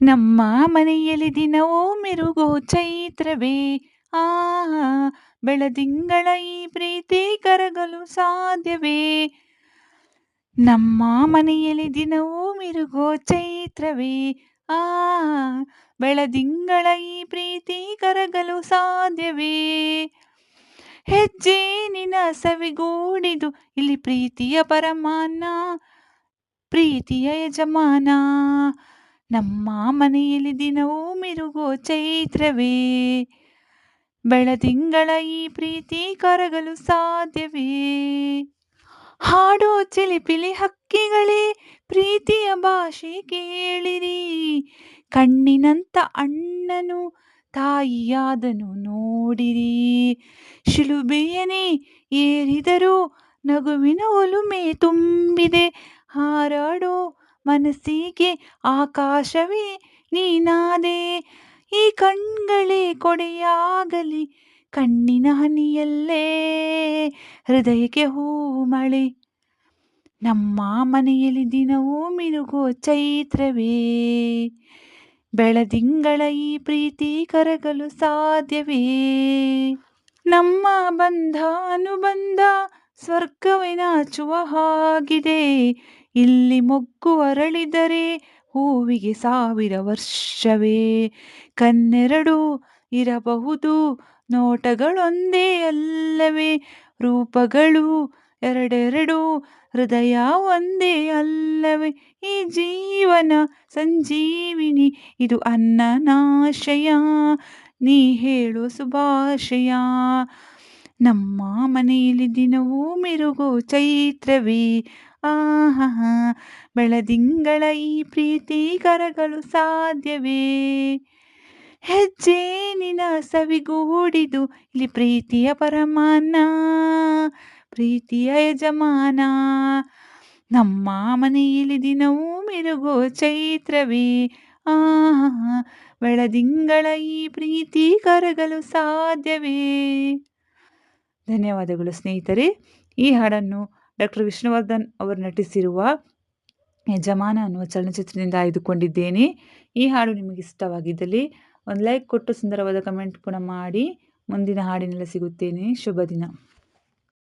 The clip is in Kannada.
ನಮ್ಮ ಮನೆಯಲ್ಲಿ ದಿನವೂ ಮಿರುಗೋ ಚೈತ್ರವೇ ಆ ಬೆಳದಿಂಗಳ ಈ ಪ್ರೀತಿ ಕರಗಲು ಸಾಧ್ಯವೇ. ನಮ್ಮ ಮನೆಯಲ್ಲಿ ದಿನವೂ ಮಿರುಗೋ ಚೈತ್ರವೇ ಆ ಬೆಳದಿಂಗಳ ಈ ಪ್ರೀತಿ ಕರಗಲು ಸಾಧ್ಯವೇ. ಹೆಜ್ಜೆ ನಿನ ಸವಿಗೂಡಿದು ಇಲ್ಲಿ ಪ್ರೀತಿಯ ಪರಮಾನ, ಪ್ರೀತಿಯ ಯಜಮಾನ. ನಮ್ಮ ಮನೆಯಲ್ಲಿ ದಿನವೂ ಮಿರುಗೋ ಚೈತ್ರವೇ ಬೆಳದಿಂಗಳ ಈ ಪ್ರೀತಿ ಕರಗಲು ಸಾಧ್ಯವೇ. ಹಾಡೋ ಚಿಲಿಪಿಲಿ ಹಕ್ಕಿಗಳೇ ಪ್ರೀತಿಯ ಭಾಷೆ ಕೇಳಿರಿ, ಕಣ್ಣಿನಂತ ಅಣ್ಣನು ತಾಯಿಯಾದನು ನೋಡಿರಿ. ಶಿಲುಬೆಯನೇ ಏರಿದರೂ ನಗುವಿನ ಒಲುಮೆ ತುಂಬಿದೆ, ಹಾರಾಡೋ ಮನಸ್ಸಿಗೆ ಆಕಾಶವೇ ನೀನಾದೆ. ಈ ಕಣ್ಗಳೇ ಕೊಡೆಯಾಗಲಿ ಕಣ್ಣಿನ ಹನಿಯಲ್ಲೇ ಹೃದಯಕ್ಕೆ ಹೂಮಳೆ. ನಮ್ಮ ಮನೆಯಲ್ಲಿ ದಿನವೂ ಮಿರುಗೋ ಚೈತ್ರವೇ ಬೆಳದಿಂಗಳ ಈ ಪ್ರೀತಿ ಕರಗಲು ಸಾಧ್ಯವೇ. ನಮ್ಮ ಬಂಧ ಅನುಬಂಧ ಸ್ವರ್ಗವೇ ನಾಚುವ ಹಾಗಿದೆ, ಇಲ್ಲಿ ಮೊಗ್ಗು ಅರಳಿದರೆ ಹೂವಿಗೆ 1000 ವರ್ಷವೇ. ಕಣ್ಣೆರಡು ಇರಬಹುದು ನೋಟಗಳೊಂದೇ ಅಲ್ಲವೇ, ರೂಪಗಳು ಎರಡೆರಡು ಹೃದಯ ಒಂದೇ ಅಲ್ಲವೇ. ಈ ಜೀವನ ಸಂಜೀವಿನಿ ಇದು ಅನ್ನನಾಶಯ, ನೀ ಹೇಳೋ ಶುಭಾಶಯ. ನಮ್ಮ ಮನೆಯಲ್ಲಿ ದಿನವೂ ಮಿರುಗೋ ಚೈತ್ರವೇ ಆಹಾ ಬೆಳದಿಂಗಳ ಈ ಪ್ರೀತಿ ಕರಗಲು ಸಾಧ್ಯವೇ. ಹೆಜ್ಜೆ ನಿನ ಸವಿಗೂಡಿದು ಇಲ್ಲಿ ಪ್ರೀತಿಯ ಪರಮಾನ, ಪ್ರೀತಿಯ ಯಜಮಾನ. ನಮ್ಮ ಮನೆಯಲ್ಲಿ ದಿನವೂ ಮಿರುಗೋ ಚೈತ್ರವೇ ಆಹಾ ಬೆಳದಿಂಗಳ ಈ ಪ್ರೀತಿ ಕರಗಲು ಸಾಧ್ಯವೇ. ಧನ್ಯವಾದಗಳು ಸ್ನೇಹಿತರೆ. ಈ ಹಾಡನ್ನು ಡಾಕ್ಟರ್ ವಿಷ್ಣುವರ್ಧನ್ ಅವರು ನಟಿಸಿರುವ ಯಜಮಾನ ಅನ್ನುವ ಚಲನಚಿತ್ರದಿಂದ ಆಯ್ದುಕೊಂಡಿದ್ದೇನೆ. ಈ ಹಾಡು ನಿಮಗೆ ಇಷ್ಟವಾಗಿದ್ದಲ್ಲಿ ಒಂದು ಲೈಕ್ ಕೊಟ್ಟು ಸುಂದರವಾದ ಕಮೆಂಟ್ ಕೂಡ ಮಾಡಿ. ಮುಂದಿನ ಹಾಡಿನೆಲ್ಲ ಸಿಗುತ್ತೇನೆ. ಶುಭ ದಿನ.